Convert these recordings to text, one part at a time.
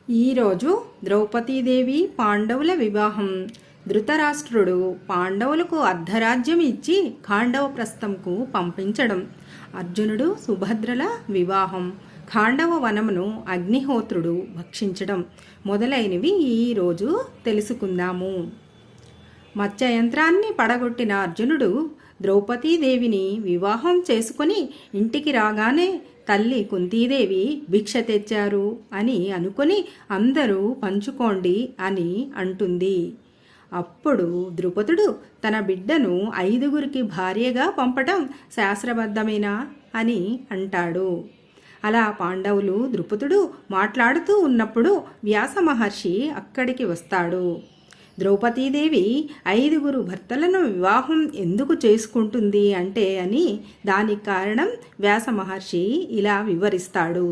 ఈరోజు ద్రౌపదీదేవి పాండవుల వివాహం. ధృతరాష్ట్రుడు పాండవులకు అర్ధరాజ్యం ఇచ్చి ఖాండవప్రస్థంకు పంపించడం, అర్జునుడు సుభద్రల వివాహం, ఖాండవ వనమును అగ్నిహోత్రుడు భక్షించడం మొదలైనవి ఈరోజు తెలుసుకుందాము. మత్స్యయంత్రాన్ని పడగొట్టిన అర్జునుడు ద్రౌపదీదేవిని వివాహం చేసుకొని ఇంటికి రాగానే తల్లి కుంతీదేవి భిక్ష తెచ్చారు అని అనుకొని అందరూ పంచుకోండి అని అంటుంది. అప్పుడు ద్రుపదుడు తన బిడ్డను 5గురికి భార్యగా పంపటం శాస్త్రబద్ధమేనా అని అంటాడు. అలా పాండవులు ద్రుపదుడు మాట్లాడుతూ ఉన్నప్పుడు వ్యాస మహర్షి అక్కడికి వస్తాడు. ద్రౌపదీదేవి 5గురు భర్తలను వివాహం ఎందుకు చేసుకుంటుంది అంటే అని దానికి కారణం వ్యాస మహర్షి ఇలా వివరిస్తాడు.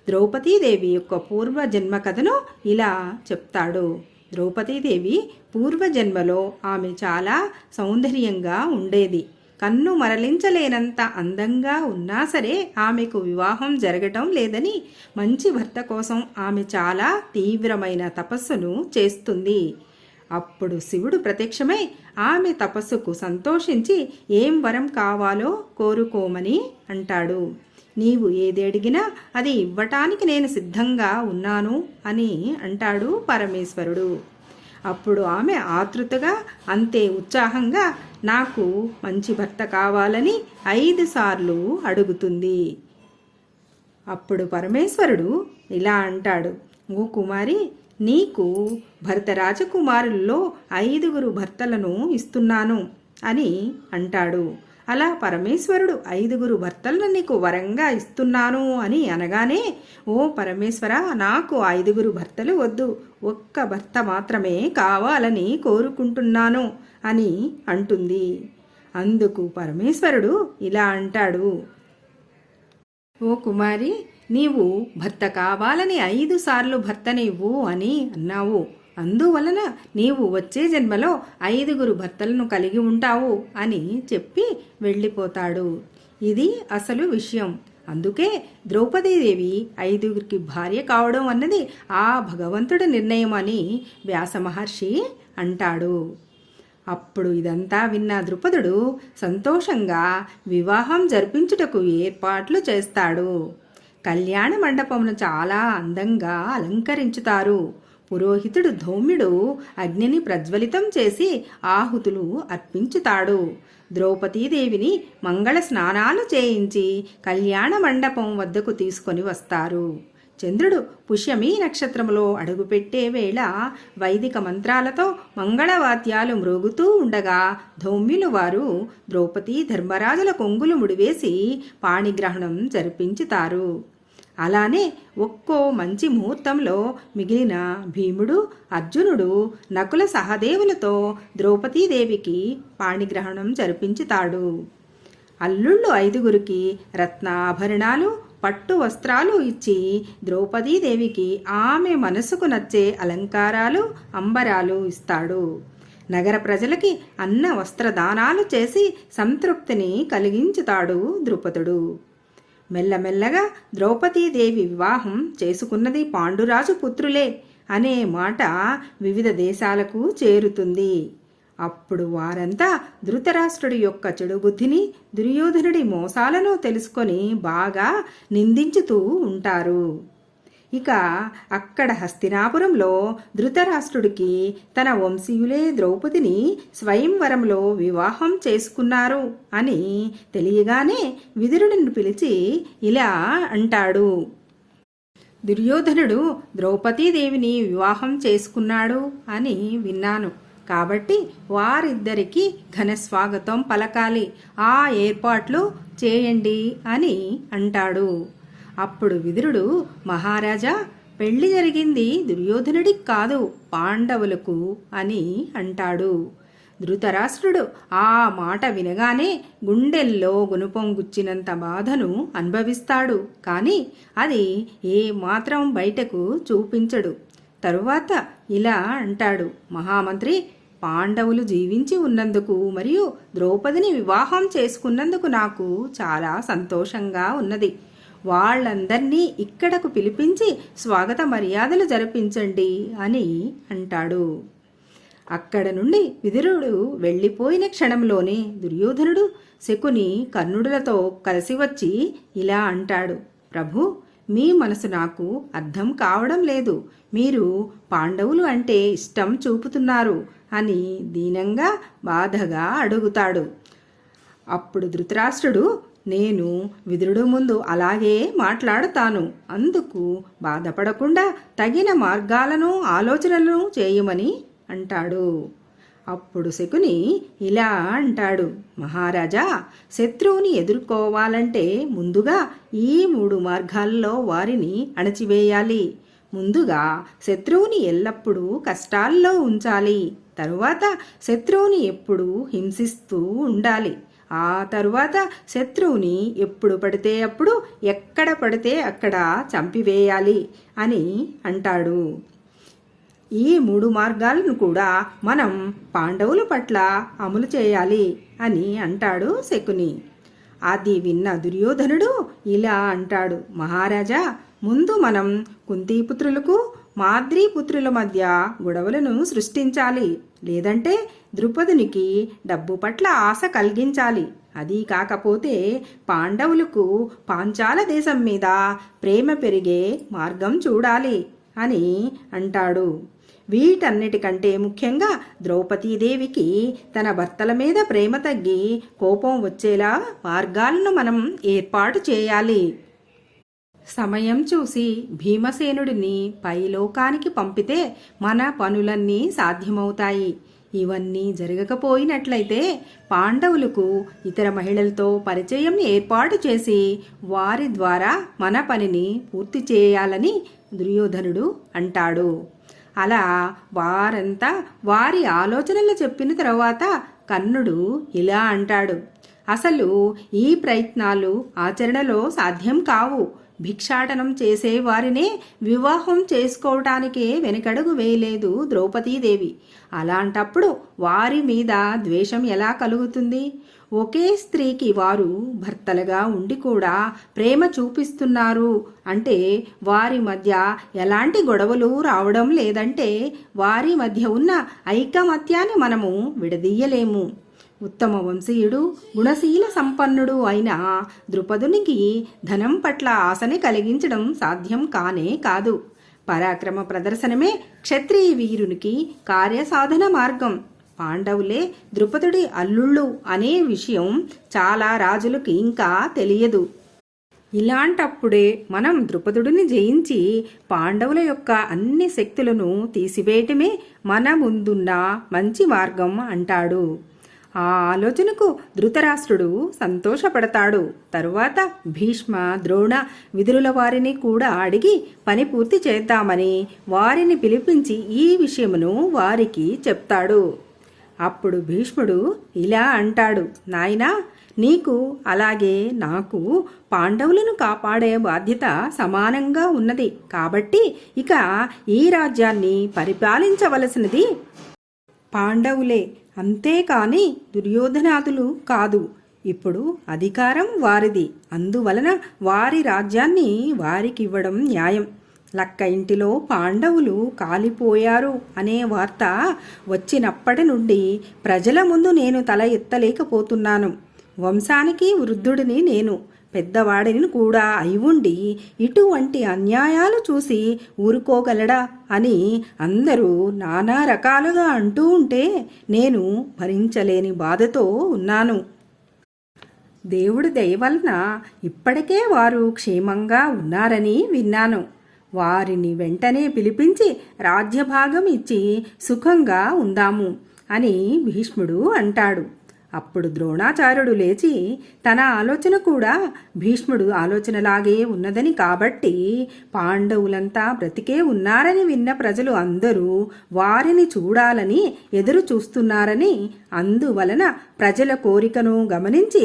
ద్రౌపదీదేవి యొక్క పూర్వజన్మ కథను ఇలా చెప్తాడు. ద్రౌపదీదేవి పూర్వజన్మలో ఆమె చాలా సౌందర్యంగా ఉండేది. కన్ను మరలించలేనంత అందంగా ఉన్నా సరే ఆమెకు వివాహం జరగటం లేదని మంచి భర్త కోసం ఆమె చాలా తీవ్రమైన తపస్సును చేస్తుంది. అప్పుడు శివుడు ప్రత్యక్షమై ఆమె తపస్సుకు సంతోషించి ఏం వరం కావాలో కోరుకోమని అంటాడు. నీవు ఏదడిగినా అది ఇవ్వటానికి నేను సిద్ధంగా ఉన్నాను అని అంటాడు పరమేశ్వరుడు. అప్పుడు ఆమె ఆతృతగా అంతే ఉత్సాహంగా నాకు మంచి భర్త కావాలని 5 సార్లు అడుగుతుంది. అప్పుడు పరమేశ్వరుడు ఇలా అంటాడు, ఓ కుమారి, నీకు భరత రాజకుమారుల్లో 5గురు భర్తలను ఇస్తున్నాను అని అంటాడు. అలా పరమేశ్వరుడు 5గురు భర్తలను నీకు వరంగా ఇస్తున్నాను అని అనగానే, ఓ పరమేశ్వర, నాకు 5గురు భర్తలు వద్దు, ఒక్క భర్త మాత్రమే కావాలని కోరుకుంటున్నాను అని అంటుంది. అందుకు పరమేశ్వరుడు ఇలా అంటాడు, ఓ కుమారి, నీవు భర్త కావాలని 5 సార్లు భర్తనివ్వు అని అన్నావు. అందువలన నీవు వచ్చే జన్మలో 5గురు భర్తలను కలిగి ఉంటావు అని చెప్పి వెళ్ళిపోతాడు. ఇది అసలు విషయం. అందుకే ద్రౌపదీదేవి 5గురికి భార్య కావడం అన్నది ఆ భగవంతుడి నిర్ణయం అని వ్యాస మహర్షి అంటాడు. అప్పుడు ఇదంతా విన్న ద్రుపదుడు సంతోషంగా వివాహం జరిపించుటకు ఏర్పాట్లు చేస్తాడు. కళ్యాణ మండపమును చాలా అందంగా అలంకరించుతారు. పురోహితుడు ధౌమ్యుడు అగ్నిని ప్రజ్వలితం చేసి ఆహుతులు అర్పించుతాడు. ద్రౌపదీదేవిని మంగళ స్నానాలు చేయించి కళ్యాణ మండపం వద్దకు తీసుకొని వస్తారు. చంద్రుడు పుష్యమీ నక్షత్రములో అడుగుపెట్టే వేళ వైదిక మంత్రాలతో మంగళవాద్యాలు మ్రోగుతూ ఉండగా ధౌమ్యులు వారు ద్రౌపదీ ధర్మరాజుల కొంగులు ముడివేసి పాణిగ్రహణం జరిపించుతారు. అలానే ఒక్కో మంచి ముహూర్తంలో మిగిలిన భీముడు, అర్జునుడు, నకుల సహదేవులతో ద్రౌపదీదేవికి పాణిగ్రహణం జరిపించుతాడు. అల్లుళ్ళు 5గురికి రత్నాభరణాలు, పట్టు వస్త్రాలు ఇచ్చి ద్రౌపదీదేవికి ఆమె మనసుకు నచ్చే అలంకారాలు, అంబరాలు ఇస్తాడు. నగర ప్రజలకి అన్న వస్త్రదానాలు చేసి సంతృప్తిని కలిగించుతాడు ద్రుపదుడు. మెల్లమెల్లగా ద్రౌపదీదేవి వివాహం చేసుకున్నది పాండురాజు పుత్రులే అనే మాట వివిధ దేశాలకు చేరుతుంది. అప్పుడు వారంతా ధృతరాష్ట్రుడి యొక్క చెడు బుద్ధిని, దుర్యోధనుడి మోసాలను తెలుసుకొని బాగా నిందించుతూ ఉంటారు. ఇక అక్కడ హస్తినాపురంలో ధృతరాష్ట్రుడికి తన వంశీయులే ద్రౌపదిని స్వయంవరంలో వివాహం చేసుకున్నారు అని తెలియగానే విదురుడిని పిలిచి ఇలా అంటాడు, దుర్యోధనుడు ద్రౌపదీదేవిని వివాహం చేసుకున్నాడు అని విన్నాను. కాబట్టి వారిద్దరికీ ఘనస్వాగతం పలకాలి, ఆ ఏర్పాట్లు చేయండి అని అంటాడు. అప్పుడు విదురుడు, మహారాజా, పెళ్లి జరిగింది దుర్యోధనుడికి కాదు, పాండవులకు అని అంటాడు. ధృతరాష్ట్రుడు ఆ మాట వినగానే గుండెల్లో గుణపం గుచ్చినంత బాధను అనుభవిస్తాడు. కానీ అది ఏ మాత్రం బయటకు చూపించడు. తరువాత ఇలా అంటాడు, మహామంత్రి, పాండవులు జీవించి ఉన్నందుకు మరియు ద్రౌపదిని వివాహం చేసుకున్నందుకు నాకు చాలా సంతోషంగా ఉన్నది. వాళ్ళందర్నీ ఇక్కడకు పిలిపించి స్వాగత మర్యాదలు జరిపించండి అని అంటాడు. అక్కడ నుండి విదురుడు వెళ్ళిపోయిన క్షణంలోనే దుర్యోధనుడు శకుని కర్ణుడులతో కలిసి వచ్చి ఇలా అంటాడు. ప్రభు, మీ మనసు నాకు అర్థం కావడం లేదు. మీరు పాండవులు అంటే ఇష్టం చూపుతున్నారు అని దీనంగా బాధగా అడుగుతాడు. అప్పుడు ధృతరాష్ట్రుడు, నేను విదురుడు ముందు అలాగే మాట్లాడుతాను. అందుకు బాధపడకుండా తగిన మార్గాలను ఆలోచనలను చేయమని అంటాడు. అప్పుడు శకుని ఇలా అంటాడు. మహారాజా, శత్రువుని ఎదుర్కోవాలంటే ముందుగా ఈ 3 మార్గాల్లో వారిని అణచివేయాలి. ముందుగా శత్రువుని ఎల్లప్పుడూ కష్టాల్లో ఉంచాలి. తరువాత శత్రువుని ఎప్పుడూ హింసిస్తూ ఉండాలి. ఆ తరువాత శత్రువుని ఎప్పుడు పడితే అప్పుడు ఎక్కడ పడితే అక్కడ చంపివేయాలి అని అంటాడు. ఈ 3 మార్గాలను కూడా మనం పాండవుల పట్ల అమలు చేయాలి అని అంటాడు శకుని. అది విన్న దుర్యోధనుడు ఇలా అంటాడు. మహారాజా, ముందు మనం కుంతీపుత్రులకు మాద్రీపుత్రుల మధ్య గొడవలను సృష్టించాలి. లేదంటే ద్రుపదునికి డబ్బు పట్ల ఆశ కలిగించాలి. అది కాకపోతే పాండవులకు పాంచాల దేశం మీద ప్రేమ పెరిగే మార్గం చూడాలి అని అంటాడు. వీటన్నిటికంటే ముఖ్యంగా ద్రౌపదీదేవికి తన భర్తల మీద ప్రేమ తగ్గి కోపం వచ్చేలా మార్గాలను మనం ఏర్పాటు చేయాలి. సమయం చూసి భీమసేనుడిని పైలోకానికి పంపితే మన పనులన్నీ సాధ్యమవుతాయి. ఇవన్నీ జరగకపోయినట్లయితే పాండవులకు ఇతర మహిళలతో పరిచయం ఏర్పాటు చేసి వారి ద్వారా మన పనిని పూర్తి చేయాలని దుర్యోధనుడు అంటాడు. అలా వారంతా వారి ఆలోచనలు చెప్పిన తర్వాత కర్ణుడు ఇలా అంటాడు. అసలు ఈ ప్రయత్నాలు ఆచరణలో సాధ్యం కావు. భిక్షాటనం చేసేవారినే వివాహం చేసుకోవటానికే వెనకడుగు వేయలేదు ద్రౌపదీదేవి. అలాంటప్పుడు వారి మీద ద్వేషం ఎలా కలుగుతుంది? ఒకే స్త్రీకి వారు భర్తలుగా ఉండి కూడా ప్రేమ చూపిస్తున్నారు అంటే వారి మధ్య ఎలాంటి గొడవలు రావడం లేదంటే వారి మధ్య ఉన్న ఐకమత్యాన్ని మనము విడదీయలేము. ఉత్తమ వంశీయుడు, గుణశీల సంపన్నుడు అయిన ద్రుపదునికి ధనం పట్ల ఆశని కలిగించడం సాధ్యం కానే కాదు. పరాక్రమ ప్రదర్శనమే క్షత్రియ వీరునికి కార్యసాధన మార్గం. పాండవులే ద్రుపదుడి అల్లుళ్ళు అనే విషయం చాలా రాజులకు ఇంకా తెలియదు. ఇలాంటప్పుడే మనం ద్రుపదుడిని జయించి పాండవుల యొక్క అన్ని శక్తులను తీసివేయటమే మన ముందున్న మంచి మార్గం అంటాడు. ఆ ఆలోచనకు ధృతరాష్ట్రుడు సంతోషపడతాడు. తరువాత భీష్మ, ద్రోణ, విదురుల వారిని కూడా అడిగి పని పూర్తి చేద్దామని వారిని పిలిపించి ఈ విషయమును వారికి చెప్తాడు. అప్పుడు భీష్ముడు ఇలా అంటాడు. నాయనా, నీకు అలాగే నాకు పాండవులను కాపాడే బాధ్యత సమానంగా ఉన్నది. కాబట్టి ఇక ఈ రాజ్యాన్ని పరిపాలించవలసినది పాండవులే, అంతేకాని దుర్యోధనాదులు కాదు. ఇప్పుడు అధికారం వారిది. అందువలన వారి రాజ్యాన్ని వారికివ్వడం న్యాయం. లక్క ఇంటిలో పాండవులు కాలిపోయారు అనే వార్త వచ్చినప్పటి నుండి ప్రజల ముందు నేను తల ఎత్తలేకపోతున్నాను. వంశానికి వృద్ధుడిని నేను, పెద్దవాడిని కూడా అయి ఉండి ఇటువంటి అన్యాయాలు చూసి ఊరుకోగలడా అని అందరూ నానా రకాలుగా అంటూ ఉంటే నేను భరించలేని బాధతో ఉన్నాను. దేవుడి దయ వలన ఇప్పటికే వారు క్షేమంగా ఉన్నారని విన్నాను. వారిని వెంటనే పిలిపించి రాజ్యభాగం ఇచ్చి సుఖంగా ఉందాము అని భీష్ముడు అంటాడు. అప్పుడు ద్రోణాచార్యుడు లేచి తన ఆలోచన కూడా భీష్ముడు ఆలోచనలాగే ఉన్నదని, కాబట్టి పాండవులంతా బ్రతికే ఉన్నారని విన్న ప్రజలు అందరూ వారిని చూడాలని ఎదురు చూస్తున్నారని, అందువలన ప్రజల కోరికను గమనించి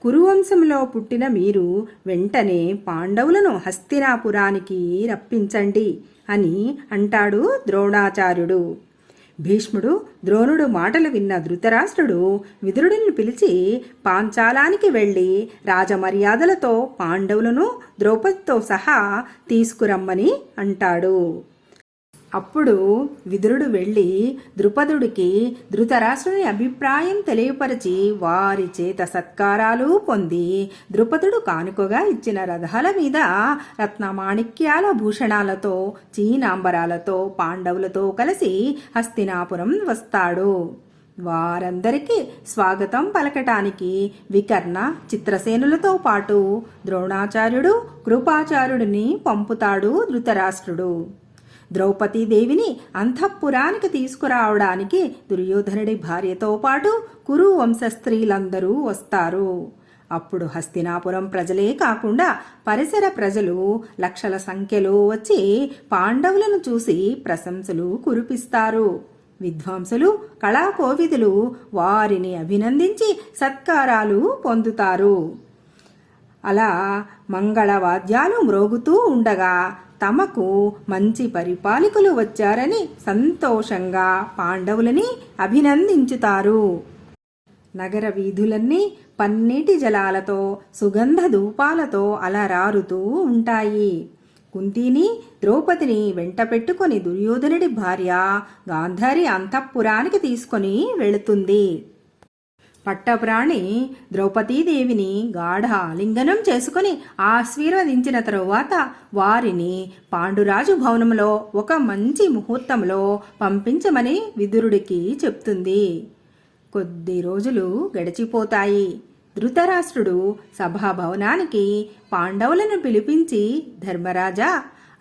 కురువంశంలో పుట్టిన మీరు వెంటనే పాండవులను హస్తినాపురానికి రప్పించండి అని అంటాడు ద్రోణాచార్యుడు. భీష్ముడు ద్రోణుడు మాటలు విన్న ధృతరాష్ట్రుడు విదురుడిని పిలిచి పాంచాలానికి వెళ్ళి రాజమర్యాదలతో పాండవులను ద్రౌపదితో సహా తీసుకురమ్మని అంటాడు. అప్పుడు విదురుడు వెళ్ళి ద్రుపదుడికి ధృతరాష్ట్రుని అభిప్రాయం తెలియపరిచి వారి చేత సత్కారాలు పొంది ద్రుపదుడు కానుకగా ఇచ్చిన రథాల మీద రత్నమాణిక్యాల భూషణాలతో చీనాంబరాలతో పాండవులతో కలిసి హస్తినాపురం వస్తాడు. వారందరికీ స్వాగతం పలకటానికి వికర్ణ చిత్రసేనులతో పాటు ద్రోణాచార్యుడు కృపాచార్యుడిని పంపుతాడు ధృతరాష్ట్రుడు. ద్రౌపదీదేవిని అంతఃపురానికి తీసుకురావడానికి దుర్యోధనుడి భార్యతో పాటు కురు వంశ స్త్రీలందరూ వస్తారు. అప్పుడు హస్తినాపురం ప్రజలే కాకుండా పరిసర ప్రజలు లక్షల సంఖ్యలో వచ్చి పాండవులను చూసి ప్రశంసలు కురిపిస్తారు. విద్వాంసులు కళాకోవిదులు వారిని అభినందించి సత్కారాలు పొందుతారు. అలా మంగళవాద్యాలు మ్రోగుతూ ఉండగా తమకు మంచి పరిపాలకులు వచ్చారని సంతోషంగా పాండవులని అభినందించుతారు. నగర వీధులన్నీ పన్నీటి జలాలతో సుగంధ ధూపాలతో అలరారుతూ ఉంటాయి. కుంతిని ద్రౌపదిని వెంట పెట్టుకుని దుర్యోధనుడి భార్య గాంధారి అంతఃపురానికి తీసుకొని వెళుతుంది. పట్టప్రాణి ద్రౌపదీదేవిని గాఢ ఆలింగనం చేసుకుని ఆశీర్వదించిన తరువాత వారిని పాండురాజు భవనంలో ఒక మంచి ముహూర్తంలో పంపించమని విదురుడికి చెప్తుంది. కొద్ది రోజులు గడిచిపోతాయి. ధృతరాష్ట్రుడు సభాభవనానికి పాండవులను పిలిపించి, ధర్మరాజా,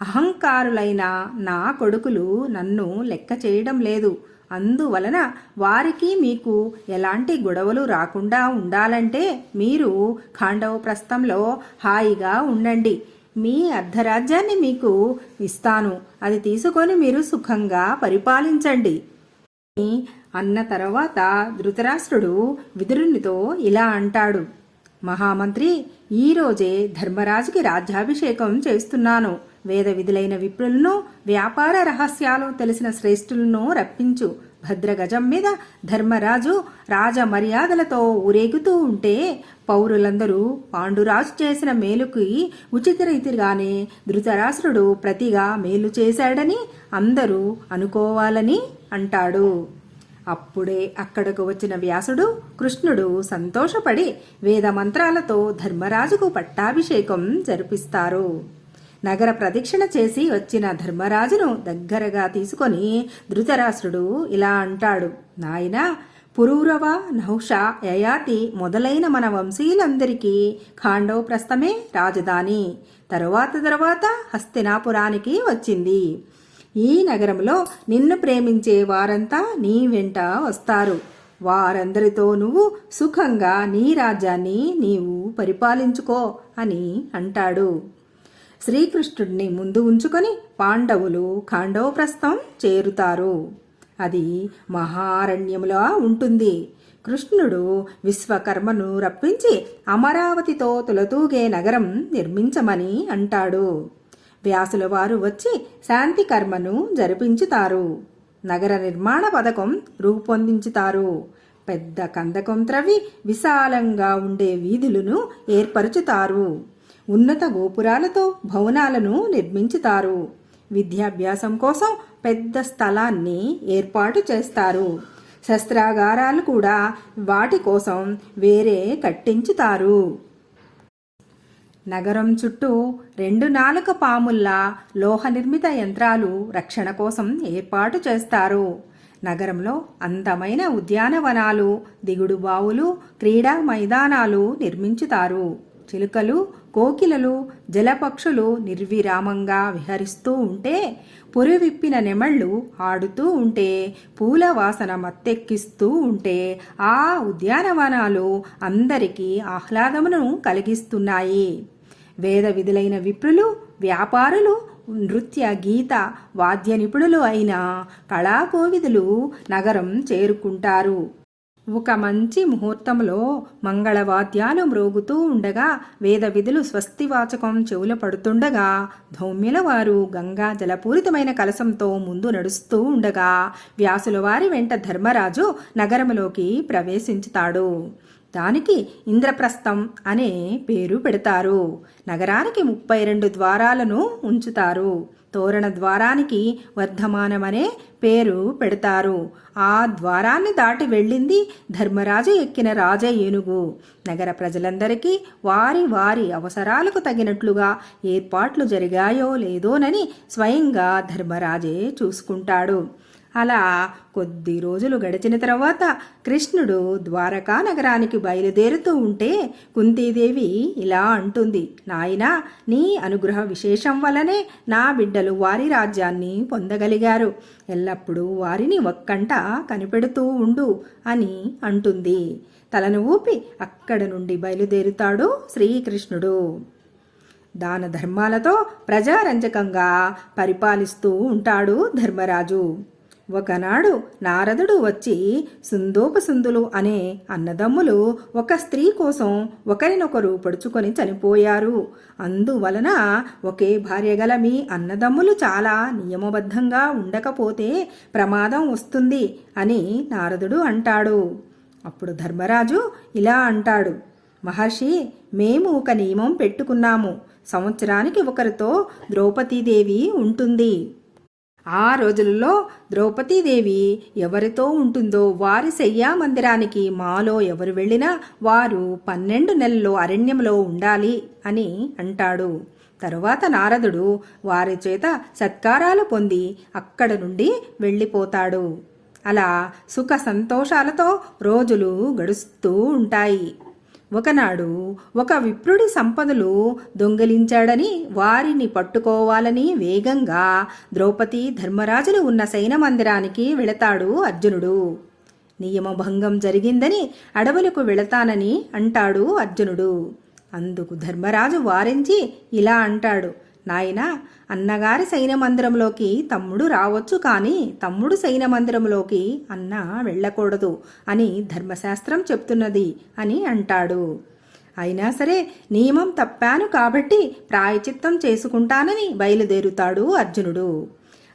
అహంకారులైన నా కొడుకులు నన్ను లెక్క చేయడం లేదు. అందువలన వారికి మీకు ఎలాంటి గొడవలు రాకుండా ఉండాలంటే మీరు ఖాండవప్రస్థంలో హాయిగా ఉండండి. మీ అర్ధరాజ్యాన్ని మీకు ఇస్తాను. అది తీసుకొని మీరు సుఖంగా పరిపాలించండి అన్న తర్వాత ధృతరాష్ట్రుడు విదురునితో ఇలా అంటాడు. మహామంత్రి, ఈరోజే ధర్మరాజుకి రాజ్యాభిషేకం చేస్తున్నాను. వేద విధులైన విప్రులను, వ్యాపార రహస్యాలు తెలిసిన శ్రేష్ఠులను రప్పించు. భద్రగజం మీద ధర్మరాజు రాజమర్యాదలతో ఊరేగుతూ ఉంటే పౌరులందరూ పాండురాజు చేసిన మేలుకి ఉచిత రీతిగానే ధృతరాష్ట్రుడు ప్రతిగా మేలు చేశాడని అందరూ అనుకోవాలని అంటాడు. అప్పుడే అక్కడకు వచ్చిన వ్యాసుడు, కృష్ణుడు సంతోషపడి వేద మంత్రాలతో ధర్మరాజుకు పట్టాభిషేకం జరిపిస్తారు. నగర ప్రదక్షిణ చేసి వచ్చిన ధర్మరాజును దగ్గరగా తీసుకొని ధృతరాష్ట్రుడు ఇలా అంటాడు. నాయనా, పురూరవ, నహుష, యయాతి మొదలైన మన వంశీయులందరికీ ఖాండవప్రస్థమే రాజధాని. తరువాత హస్తినాపురానికి వచ్చింది. ఈ నగరంలో నిన్ను ప్రేమించే వారంతా నీ వెంట వస్తారు. వారందరితో నువ్వు సుఖంగా నీ రాజ్యాన్ని నీవు పరిపాలించుకో అని అంటాడు. శ్రీకృష్ణుడిని ముందు ఉంచుకొని పాండవులు ఖాండవప్రస్థం చేరుతారు. అది మహారణ్యములా ఉంటుంది. కృష్ణుడు విశ్వకర్మను రప్పించి అమరావతితో తులతూగే నగరం నిర్మించమని అంటాడు. వ్యాసుల వారు వచ్చి శాంతి కర్మను జరిపించుతారు. నగర నిర్మాణ పథకం రూపొందించుతారు. పెద్ద కందకం త్రవ్వి విశాలంగా ఉండే వీధులను ఏర్పరుచుతారు. ఉన్నత గోపురాలతో భవనాలను నిర్మించుతారు. విద్యాభ్యాసం కోసం పెద్ద స్థలాన్ని ఏర్పాటు చేస్తారు. శస్త్రాగారాలు కూడా వాటి కోసం వేరే కట్టించుతారు. నగరం చుట్టూ 2 నాలుక పాముల్లా లోహ నిర్మిత యంత్రాలు రక్షణ కోసం ఏర్పాటు చేస్తారు. నగరంలో అందమైన ఉద్యానవనాలు, దిగుడు బావులు, క్రీడా మైదానాలు నిర్మించుతారు. చిలుకలు, కోకిలలు, జలపక్షులు నిర్విరామంగా విహరిస్తూ ఉంటే, పురివిప్పిన నెమళ్ళు ఆడుతూ ఉంటే, పూల వాసన మత్తెక్కిస్తూ ఉంటే ఆ ఉద్యానవనాలు అందరికీ ఆహ్లాదమును కలిగిస్తున్నాయి. వేద విధులైన విప్రులు, వ్యాపారులు, నృత్య, గీత, వాద్య నిపుణులు అయిన కళాకోవిదులు నగరం చేరుకుంటారు. ఒక మంచి ముహూర్తంలో మంగళవాద్యాలు మ్రోగుతూ ఉండగా వేద విధులు స్వస్తివాచకం చెవుల పడుతుండగా ధౌమ్యుల వారు గంగా జలపూరితమైన కలశంతో ముందు నడుస్తూ ఉండగా వ్యాసుల వారి వెంట ధర్మరాజు నగరంలోకి ప్రవేశించుతాడు. దానికి ఇంద్రప్రస్థం అనే పేరు పెడతారు. నగరానికి 32 ద్వారాలను ఉంచుతారు. తోరణ ద్వారానికి వర్ధమానమనే పేరు పెడతారు. ఆ ద్వారాన్ని దాటి వెళ్ళింది ధర్మరాజు ఎక్కిన రాజ ఏనుగు. నగర ప్రజలందరికీ వారి వారి అవసరాలకు తగినట్లుగా ఏర్పాట్లు జరిగాయో లేదోనని స్వయంగా ధర్మరాజే చూసుకుంటాడు. అలా కొద్ది రోజులు గడిచిన తర్వాత కృష్ణుడు ద్వారకా నగరానికి బయలుదేరుతూ ఉంటే కుంతీదేవి ఇలా అంటుంది, నాయనా, నీ అనుగ్రహ విశేషం వల్లనే నా బిడ్డలు వారి రాజ్యాన్ని పొందగలిగారు. ఎల్లప్పుడూ వారిని ఒక్కంట కనిపెడుతూ ఉండు అని అంటుంది. తలను ఊపి అక్కడి నుండి బయలుదేరుతాడు శ్రీకృష్ణుడు. దాన ధర్మాలతో ప్రజారంజకంగా పరిపాలిస్తూ ఉంటాడు ధర్మరాజు. ఒకనాడు నారదుడు వచ్చి సుందోపసుందులు అనే అన్నదమ్ములు ఒక స్త్రీ కోసం ఒకరినొకరు పడుచుకొని చనిపోయారు. అందువలన ఒకే భార్య గల మీ అన్నదమ్ములు చాలా నియమబద్ధంగా ఉండకపోతే ప్రమాదం వస్తుంది అని నారదుడు అంటాడు. అప్పుడు ధర్మరాజు ఇలా అంటాడు, మహర్షి, మేము ఒక నియమం పెట్టుకున్నాము. సంవత్సరానికి ఒకరితో ద్రౌపదీదేవి ఉంటుంది. ఆ రోజులలో ద్రౌపదీదేవి ఎవరితో ఉంటుందో వారి శయ్యా మందిరానికి మాలో ఎవరు వెళ్ళినా వారు 12 నెలలు అరణ్యంలో ఉండాలి అని అంటాడు. తరువాత నారదుడు వారి చేత సత్కారాలు పొంది అక్కడ నుండి వెళ్ళిపోతాడు. అలా సుఖ సంతోషాలతో రోజులు గడుస్తూ ఉంటాయి. ఒకనాడు ఒక విప్రుడి సంపదలు దొంగిలించాడని వారిని పట్టుకోవాలని వేగంగా ద్రౌపది ధర్మరాజులు ఉన్న సైన మందిరానికి వెళతాడు అర్జునుడు. నియమభంగం జరిగిందని అడవులకు వెళతానని అంటాడు అర్జునుడు. అందుకు ధర్మరాజు వారించి ఇలా అంటాడు, నాయనా, అన్నగారి సైన మందిరంలోకి తమ్ముడు రావచ్చు, కానీ తమ్ముడు సైన మందిరంలోకి అన్న వెళ్ళకూడదు అని ధర్మశాస్త్రం చెప్తున్నది అని అంటాడు. అయినా సరే నియమం తప్పాను కాబట్టి ప్రాయచిత్తం చేసుకుంటానని బయలుదేరుతాడు అర్జునుడు.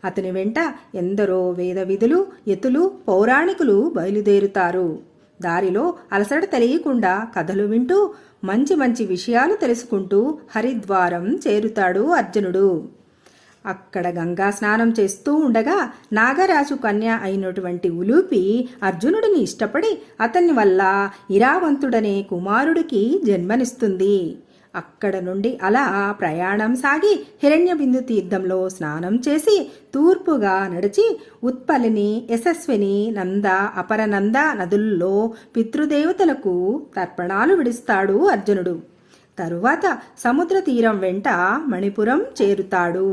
అతని వెంట ఎందరో వేద విధులు, యతులు, పౌరాణికులు బయలుదేరుతారు. దారిలో అలసట తెలియకుండా కథలు వింటూ మంచి మంచి విషయాలు తెలుసుకుంటూ హరిద్వారం చేరుతాడు అర్జునుడు. అక్కడ గంగా స్నానం చేస్తూ ఉండగా నాగరాజు కన్య అయినటువంటి ఉలూపి అర్జునుడిని ఇష్టపడి అతని వల్ల ఇరావంతుడనే కుమారుడికి జన్మనిస్తుంది. అక్కడ నుండి అలా ప్రయాణం సాగి హిరణ్యబిందు తీర్థంలో స్నానం చేసి తూర్పుగా నడిచి ఉత్పలిని, యశస్విని, నంద, అపరనంద నదుల్లో పితృదేవతలకు తర్పణాలు విడుస్తాడు అర్జునుడు. తరువాత సముద్ర తీరం వెంట మణిపురం చేరుతాడు.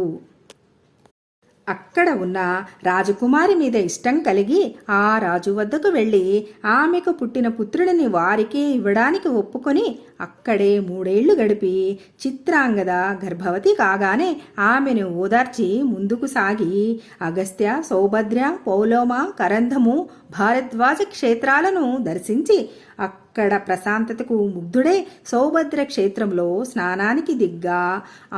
అక్కడ ఉన్న రాజకుమారి మీద ఇష్టం కలిగి ఆ రాజు వద్దకు వెళ్ళి ఆమెకు పుట్టిన పుత్రుడిని వారికే ఇవ్వడానికి ఒప్పుకొని అక్కడే 3 ఏళ్లు గడిపి చిత్రాంగద గర్భవతి కాగానే ఆమెను ఓదార్చి ముందుకు సాగి అగస్త్య, సౌభద్ర, పౌలోమ, కరంధము, భారద్వాజ క్షేత్రాలను దర్శించి అక్కడ ప్రశాంతతకు ముగ్ధుడే సౌభద్ర క్షేత్రంలో స్నానానికి దిగ్గా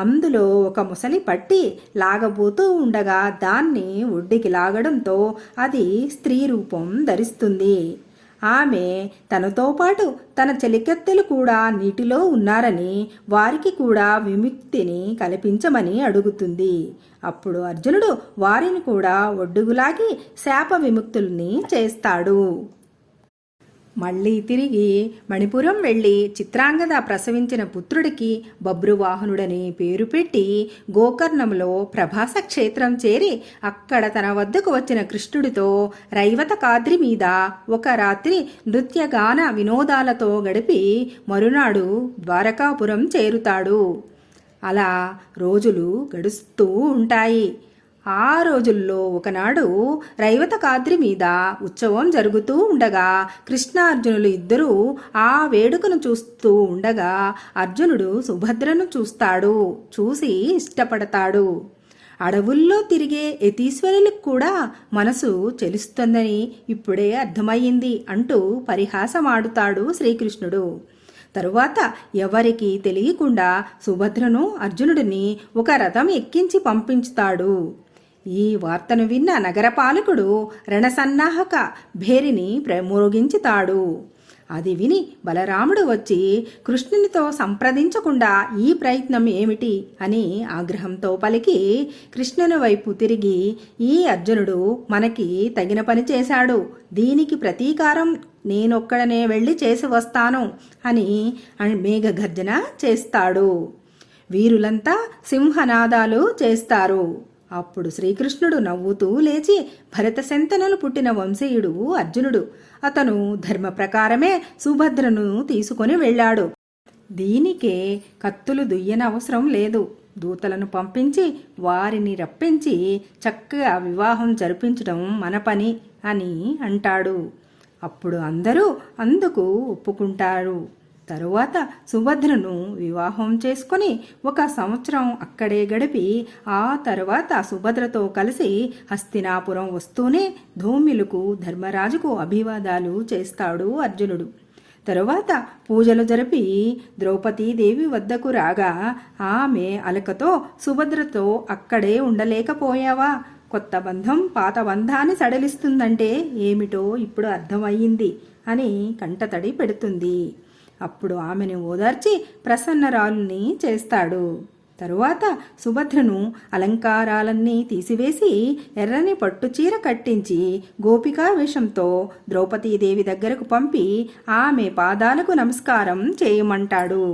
అందులో ఒక ముసలి పట్టి లాగబోతూ ఉండగా దాన్ని ఒడ్డుకి లాగడంతో అది స్త్రీ రూపం ధరిస్తుంది. ఆమె తనతో పాటు తన చెలికత్తెలు కూడా నీటిలో ఉన్నారని వారికి కూడా విముక్తిని కల్పించమని అడుగుతుంది. అప్పుడు అర్జునుడు వారిని కూడా ఒడ్డుగులాగి శాప విముక్తుల్ని చేస్తాడు. మళ్ళీ తిరిగి మణిపురం వెళ్ళి చిత్రాంగద ప్రసవించిన పుత్రుడికి బభ్రువాహనుడని పేరు పెట్టి గోకర్ణంలో ప్రభాస క్షేత్రం చేరి అక్కడ తన వద్దకు వచ్చిన కృష్ణుడితో రైవత కాద్రి మీద ఒక రాత్రి నృత్యగాన వినోదాలతో గడిపి మరునాడు ద్వారకాపురం చేరుతాడు. అలా రోజులు గడుస్తూ ఉంటాయి. ఆ రోజుల్లో ఒకనాడు రైవత కాద్రి మీద ఉత్సవం జరుగుతూ ఉండగా కృష్ణార్జునులు ఇద్దరూ ఆ వేడుకను చూస్తూ ఉండగా అర్జునుడు సుభద్రను చూస్తాడు. చూసి ఇష్టపడతాడు. అడవుల్లో తిరిగే యతీశ్వరులకు కూడా మనసు చెలుస్తుందని ఇప్పుడే అర్థమయ్యింది అంటూ పరిహాసమాడుతాడు శ్రీకృష్ణుడు. తరువాత ఎవరికీ తెలియకుండా సుభద్రను అర్జునుడిని ఒక రథం ఎక్కించి పంపించుతాడు. ఈ వార్తను విన్న నగరపాలకుడు రణసన్నాహక భేరిని ప్రమోగించుతాడు. అది విని బలరాముడు వచ్చి కృష్ణునితో సంప్రదించకుండా ఈ ప్రయత్నం ఏమిటి అని ఆగ్రహంతో పలికి కృష్ణుని వైపు తిరిగి, ఈ అర్జునుడు మనకి తగిన పని చేశాడు, దీనికి ప్రతీకారం నేనొక్కడనే వెళ్ళి చేసి వస్తాను అని మేఘగర్జన చేస్తాడు. వీరులంతా సింహనాదాలు చేస్తారు. అప్పుడు శ్రీకృష్ణుడు నవ్వుతూ లేచి, భరత శంతనులు పుట్టిన వంశీయుడు అర్జునుడు, అతను ధర్మ ప్రకారమే సుభద్రను తీసుకొని వెళ్ళాడు. దీనికే కత్తులు దుయ్యనవసరం లేదు. దూతలను పంపించి వారిని రప్పించి చక్కగా వివాహం జరిపించడం మన పని అని అంటాడు. అప్పుడు అందరూ అందుకు ఒప్పుకుంటారు. తరువాత సుభద్రను వివాహం చేసుకొని 1 సంవత్సరం అక్కడే గడిపి ఆ తరువాత సుభద్రతో కలిసి హస్తినాపురం వస్తూనే ధూమ్యులకు ధర్మరాజుకు అభివాదాలు చేస్తాడు అర్జునుడు. తరువాత పూజలు జరిపి ద్రౌపదీదేవి వద్దకు రాగా ఆమె అలకతో, సుభద్రతో అక్కడే ఉండలేకపోయావా? కొత్త బంధం పాత బంధాన్ని సడలిస్తుందంటే ఏమిటో ఇప్పుడు అర్థమయ్యింది అని కంటతడి పెడుతుంది. అప్పుడు ఆమెను ఓదార్చి ప్రసన్నరాలుని చేస్తాడు. తరువాత సుభద్రను అలంకారాలన్నీ తీసివేసి ఎర్రని పట్టుచీర కట్టించి గోపికా వేషంతో ద్రౌపదీదేవి దగ్గరకు పంపి ఆమె పాదాలకు నమస్కారం చేయమంటాడు.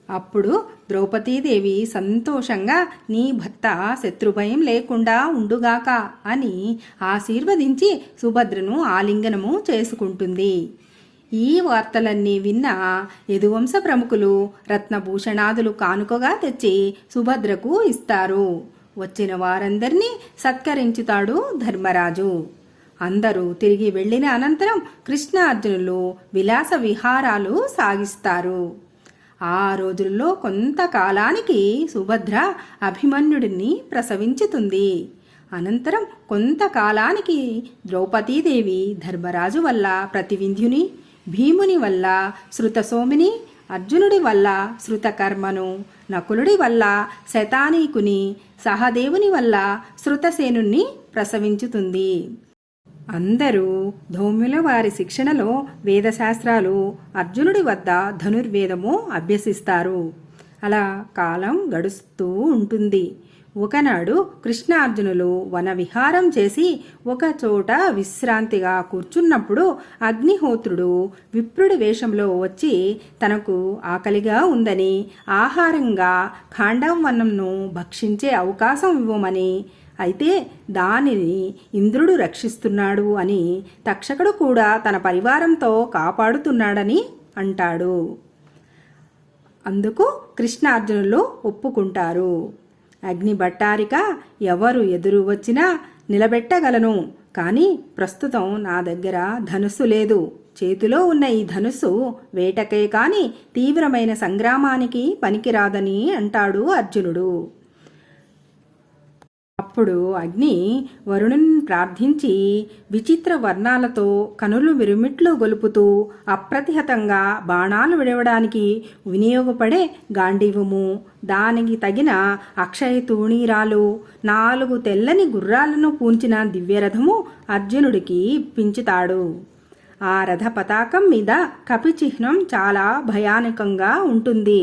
అప్పుడు ద్రౌపదీదేవి సంతోషంగా, నీ భర్త శత్రుభయం లేకుండా ఉండుగాక అని ఆశీర్వదించి సుభద్రను ఆలింగనము చేసుకుంటుంది. ఈ వార్తలన్నీ విన్న యదువంశ ప్రముఖులు రత్నభూషణాదులు కానుకగా తెచ్చి సుభద్రకు ఇస్తారు. వచ్చిన వారందరినీ సత్కరించుతాడు ధర్మరాజు. అందరూ తిరిగి వెళ్ళిన అనంతరం కృష్ణార్జునులు విలాస విహారాలు సాగిస్తారు. ఆ రోజుల్లో కొంతకాలానికి సుభద్ర అభిమన్యుడిని ప్రసవించుతుంది. అనంతరం కొంతకాలానికి ద్రౌపదీదేవి ధర్మరాజు వల్ల ప్రతివింధ్యుని, భీముని వల్ల శృతసోమిని, అర్జునుడి వల్ల శృతకర్మను, నకులుడి వల్ల శతానీకుని, సహదేవుని వల్ల శృతసేనుణ్ణి ప్రసవించుతుంది. అందరూ ధౌమ్యుల వారి శిక్షణలో వేదశాస్త్రాలు, అర్జునుడి వద్ద ధనుర్వేదము అభ్యసిస్తారు. అలా కాలం గడుస్తూ ఉంటుంది. ఒకనాడు కృష్ణార్జునులు వనవిహారం చేసి ఒకచోట విశ్రాంతిగా కూర్చున్నప్పుడు అగ్నిహోత్రుడు విప్రుడి వేషంలో వచ్చి తనకు ఆకలిగా ఉందని ఆహారంగా ఖాండవన్నంను భక్షించే అవకాశం ఇవ్వమని, అయితే దానిని ఇంద్రుడు రక్షిస్తున్నాడు అని, తక్షకుడు కూడా తన పరివారంతో కాపాడుతున్నాడని అంటాడు. అందుకు కృష్ణార్జునులు ఒప్పుకుంటారు. అగ్ని భట్టారిక, ఎవరు ఎదురు వచ్చినా నిలబెట్టగలను, కానీ ప్రస్తుతం నా దగ్గర ధనుస్సు లేదు. చేతిలో ఉన్న ఈ ధనుస్సు వేటకే కాని తీవ్రమైన సంగ్రామానికి పనికిరాదని అంటాడు అర్జునుడు. అప్పుడు అగ్ని వరుణుని ప్రార్థించి విచిత్ర వర్ణాలతో కనులు విరుమిట్లు గొలుపుతూ అప్రతిహతంగా బాణాలు విడవడానికి వినియోగపడే గాంధీవము, దానికి తగిన అక్షయ తూణీరాలు, 4 తెల్లని గుర్రాలను పూంచిన దివ్యరథము అర్జునుడికి ఇప్పించుతాడు. ఆ రథ పతాకం మీద కపి చిహ్నం చాలా భయానకంగా ఉంటుంది.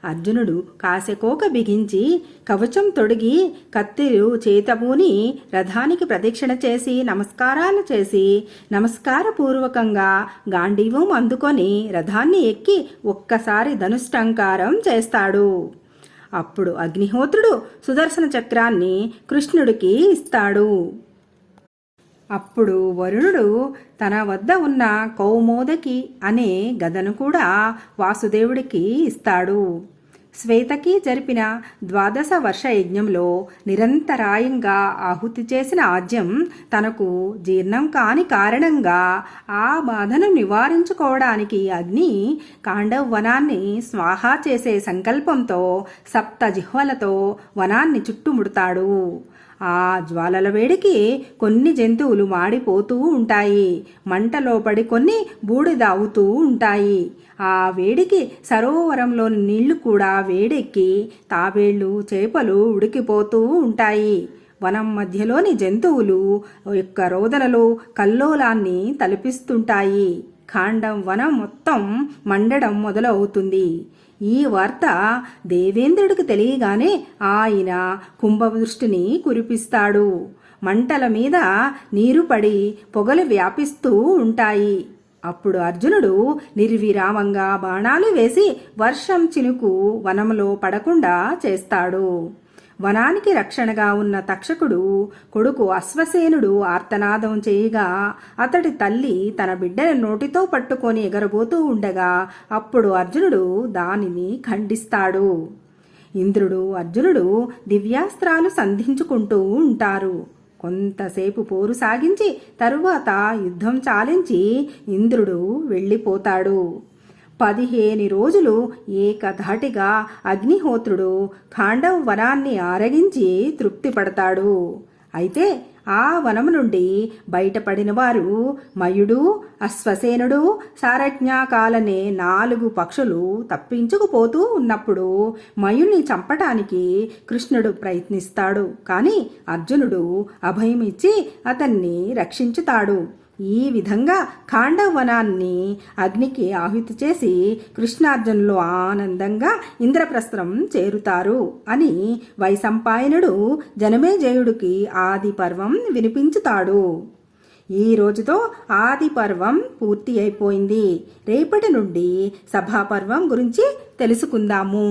అర్జునుడు కాశకోక బిగించి కవచం తొడిగి కత్తిరు చేతబూని రథానికి ప్రదక్షిణ చేసి నమస్కారాలు చేసి నమస్కారపూర్వకంగా గాంధీవం అందుకొని రథాన్ని ఎక్కి ఒక్కసారి ధనుష్టంకారం చేస్తాడు. అప్పుడు అగ్నిహోత్రుడు సుదర్శన చక్రాన్ని కృష్ణుడికి ఇస్తాడు. అప్పుడు వరుణుడు తన వద్ద ఉన్న కౌమోదకి అనే గదను కూడా వాసుదేవుడికి ఇస్తాడు. శ్వేతకి జరిపిన 12 వర్ష యజ్ఞంలో నిరంతరాయంగా ఆహుతి చేసిన ఆజ్యం తనకు జీర్ణం కాని కారణంగా ఆ బాధను నివారించుకోవడానికి అగ్ని కాండవ్ వనాన్ని స్వాహా చేసే సంకల్పంతో 7 జిహ్వలతో వనాన్ని చుట్టుముడతాడు. ఆ జ్వాలల వేడికి కొన్ని జంతువులు మాడిపోతూ ఉంటాయి. మంటలో పడి కొన్ని బూడిద అవుతూ ఉంటాయి. ఆ వేడికి సరోవరంలోని నీళ్లు కూడా వేడెక్కి తాబేళ్లు చేపలు ఉడికిపోతూ ఉంటాయి. వనం మధ్యలోని జంతువులు యొక్క రోదనలు కల్లోలాన్ని తలపిస్తుంటాయి. ఖాండం వనం మొత్తం మండడం మొదలవుతుంది. ఈ వార్త దేవేంద్రుడికి తెలియగానే ఆయన కుంభవృష్టిని కురిపిస్తాడు. మంటల మీద నీరు పడి పొగలు వ్యాపిస్తూ ఉంటాయి. అప్పుడు అర్జునుడు నిర్విరామంగా బాణాలు వేసి వర్షం చినుకు వనంలో పడకుండా చేస్తాడు. వనానికి రక్షణగా ఉన్న తక్షకుడు కొడుకు అశ్వసేనుడు ఆర్తనాదం చేయగా అతడి తల్లి తన బిడ్డను నోటితో పట్టుకొని ఎగరబోతూ ఉండగా అప్పుడు అర్జునుడు దానిని ఖండిస్తాడు. ఇంద్రుడు అర్జునుడు దివ్యాస్త్రాలు సంధించుకుంటూ ఉంటారు. కొంతసేపు పోరు సాగించి తరువాత యుద్ధం చాలించి ఇంద్రుడు వెళ్ళిపోతాడు. 15 రోజులు ఏకధాటిగా అగ్నిహోత్రుడు ఖాండవ వనాన్ని ఆరగించి తృప్తి పడతాడు. అయితే ఆ వనము నుండి బయటపడిన వారు మయుడు, అశ్వసేనుడు, సారజ్ఞాకాలనే 4 పక్షులు తప్పించుకుపోతూ ఉన్నప్పుడు మయుణ్ణి చంపటానికి కృష్ణుడు ప్రయత్నిస్తాడు. కానీ అర్జునుడు అభయమిచ్చి అతన్ని రక్షించుతాడు. ఈ విధంగా ఖాండవనాన్ని అగ్నికి ఆహుతి చేసి కృష్ణార్జునులు ఆనందంగా ఇంద్రప్రస్థం చేరుతారు అని వైశంపాయనుడు జనమేజయుడికి ఆది పర్వం వినిపించుతాడు. ఈ రోజుతో ఆది పర్వం పూర్తి అయిపోయింది. రేపటి నుండి సభాపర్వం గురించి తెలుసుకుందాము.